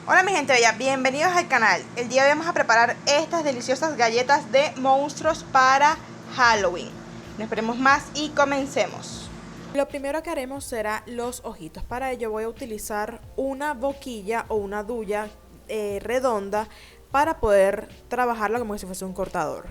Hola mi gente bella, bienvenidos al canal. El día de hoy vamos a preparar estas deliciosas galletas de monstruos para Halloween. No esperemos más y comencemos. Lo primero que haremos será los ojitos. Para ello voy a utilizar una boquilla o una duya redonda para poder trabajarla como si fuese un cortador.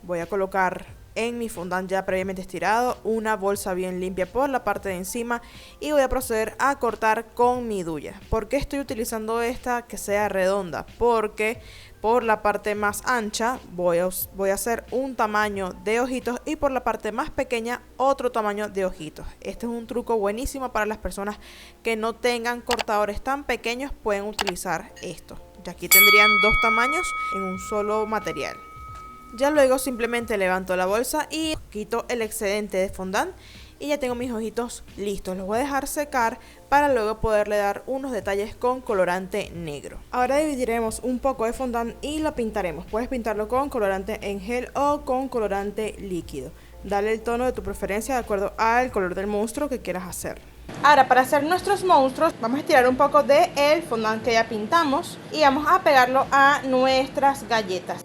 Voy a colocar en mi fondant ya previamente estirado una bolsa bien limpia por la parte de encima y voy a proceder a cortar con mi duya. ¿Por qué estoy utilizando esta que sea redonda? Porque por la parte más ancha voy a hacer un tamaño de ojitos y por la parte más pequeña otro tamaño de ojitos. Este es un truco buenísimo para las personas que no tengan cortadores tan pequeños, pueden utilizar esto. Y aquí tendrían dos tamaños en un solo material. Ya luego simplemente levanto la bolsa y quito el excedente de fondant y ya tengo mis ojitos listos. Los voy a dejar secar para luego poderle dar unos detalles con colorante negro. Ahora dividiremos un poco de fondant y lo pintaremos. Puedes pintarlo con colorante en gel o con colorante líquido. Dale el tono de tu preferencia de acuerdo al color del monstruo que quieras hacer. Ahora, para hacer nuestros monstruos vamos a estirar un poco del fondant que ya pintamos y vamos a pegarlo a nuestras galletas.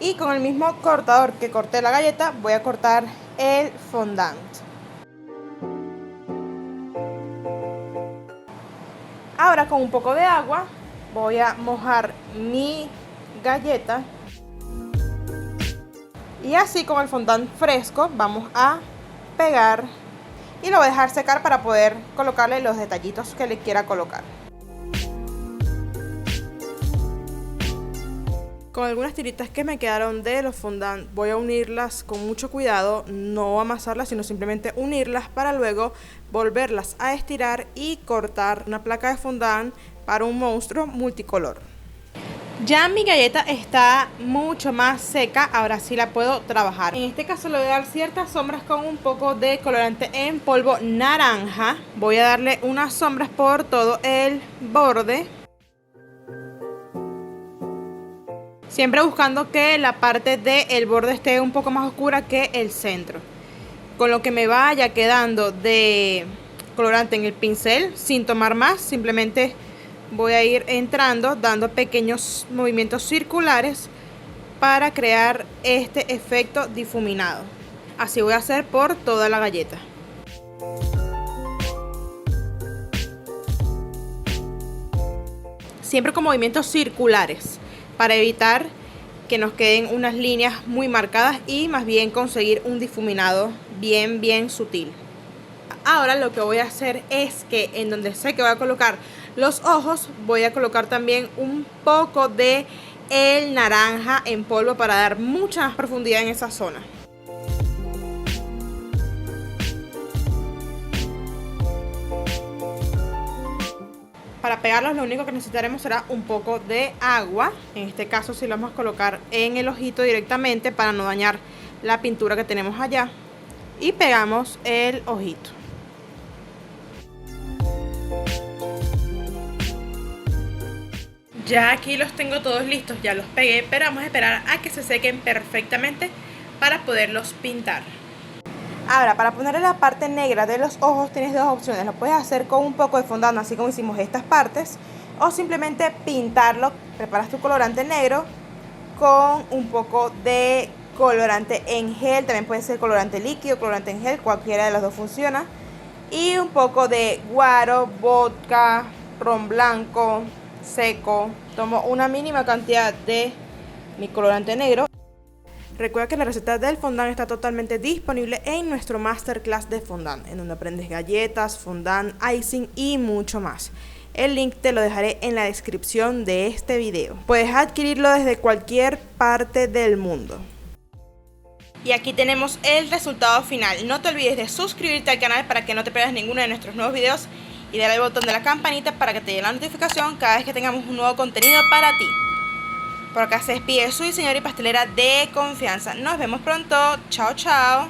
Y con el mismo cortador que corté la galleta voy a cortar el fondant. Ahora con un poco de agua voy a mojar mi galleta. Y así con el fondant fresco vamos a pegar y lo voy a dejar secar para poder colocarle los detallitos que le quiera colocar. Con algunas tiritas que me quedaron de los fondant voy a unirlas con mucho cuidado, no amasarlas sino simplemente unirlas para luego volverlas a estirar y cortar una placa de fondant para un monstruo multicolor. Ya mi galleta está mucho más seca, ahora sí la puedo trabajar. En este caso le voy a dar ciertas sombras con un poco de colorante en polvo naranja. Voy a darle unas sombras por todo el borde. Siempre buscando que la parte del borde esté un poco más oscura que el centro. Con lo que me vaya quedando de colorante en el pincel, sin tomar más, simplemente voy a ir entrando, dando pequeños movimientos circulares para crear este efecto difuminado. Así voy a hacer por toda la galleta. Siempre con movimientos circulares, para evitar que nos queden unas líneas muy marcadas y más bien conseguir un difuminado bien sutil. Ahora lo que voy a hacer es que en donde sé que voy a colocar los ojos, voy a colocar también un poco de el naranja en polvo para dar mucha más profundidad en esa zona. Para pegarlos lo único que necesitaremos será un poco de agua. En este caso sí lo vamos a colocar en el ojito directamente para no dañar la pintura que tenemos allá. Y pegamos el ojito. Ya aquí los tengo todos listos, ya los pegué, pero vamos a esperar a que se sequen perfectamente para poderlos pintar. Ahora, para ponerle la parte negra de los ojos tienes dos opciones. Lo puedes hacer con un poco de fondant, así como hicimos estas partes, o simplemente pintarlo. Preparas tu colorante negro con un poco de colorante en gel. También puede ser colorante líquido, colorante en gel, cualquiera de las dos funciona. Y un poco de guaro, vodka, ron blanco, seco. Tomo una mínima cantidad de mi colorante negro. Recuerda que la receta del fondant está totalmente disponible en nuestro masterclass de fondant, en donde aprendes galletas, fondant, icing y mucho más. El link te lo dejaré en la descripción de este video. Puedes adquirirlo desde cualquier parte del mundo. Y aquí tenemos el resultado final. No te olvides de suscribirte al canal para que no te pierdas ninguno de nuestros nuevos videos y darle al botón de la campanita para que te llegue la notificación cada vez que tengamos un nuevo contenido para ti. Por acá se despide su diseñadora y pastelera de confianza. Nos vemos pronto. Chao, chao.